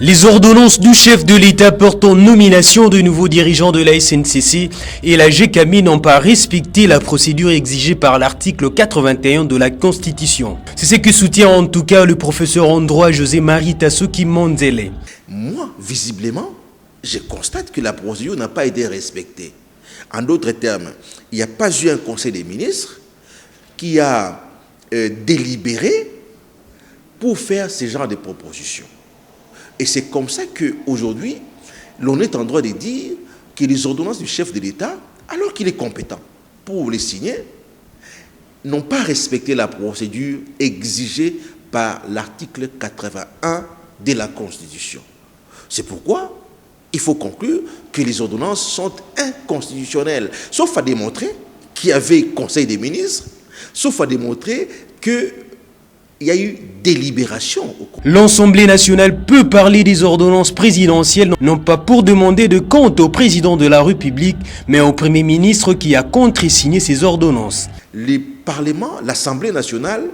Les ordonnances du chef de l'État portant nomination de nouveaux dirigeants de la SNCC et la GECAMI n'ont pas respecté la procédure exigée par l'article 81 de la Constitution. C'est ce que soutient en tout cas le professeur en droit José-Marie Tassoki Monzele. Moi, visiblement, je constate que la procédure n'a pas été respectée. En d'autres termes, il n'y a pas eu un conseil des ministres qui a délibéré pour faire ce genre de propositions. Et c'est comme ça qu'aujourd'hui, l'on est en droit de dire que les ordonnances du chef de l'État, alors qu'il est compétent pour les signer, n'ont pas respecté la procédure exigée par l'article 81 de la Constitution. C'est pourquoi il faut conclure que les ordonnances sont inconstitutionnelles, sauf à démontrer qu'il y avait Conseil des ministres, sauf à démontrer qu'il y a eu délibération. L'Assemblée nationale peut parler des ordonnances présidentielles, non pas pour demander de compte au président de la République, mais au Premier ministre qui a contresigné ces ordonnances. Le Parlement, l'Assemblée nationale,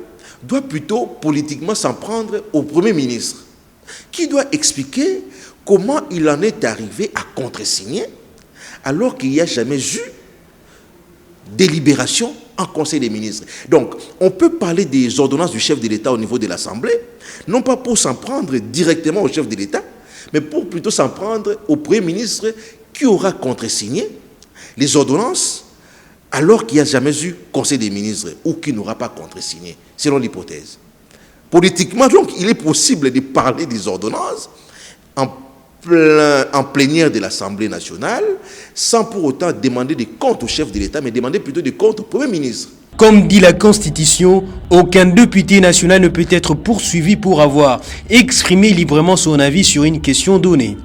doit plutôt politiquement s'en prendre au Premier ministre, qui doit expliquer comment il en est arrivé à contresigner alors qu'il n'y a jamais eu délibération en Conseil des ministres. Donc, on peut parler des ordonnances du chef de l'État au niveau de l'Assemblée, non pas pour s'en prendre directement au chef de l'État, mais pour plutôt s'en prendre au Premier ministre qui aura contresigné les ordonnances alors qu'il n'y a jamais eu Conseil des ministres ou qui n'aura pas contresigné, selon l'hypothèse. Politiquement, donc, il est possible de parler des ordonnances en plénière de l'Assemblée nationale, sans pour autant demander des comptes au chef de l'État, mais demander plutôt des comptes au Premier ministre. Comme dit la Constitution, aucun député national ne peut être poursuivi pour avoir exprimé librement son avis sur une question donnée.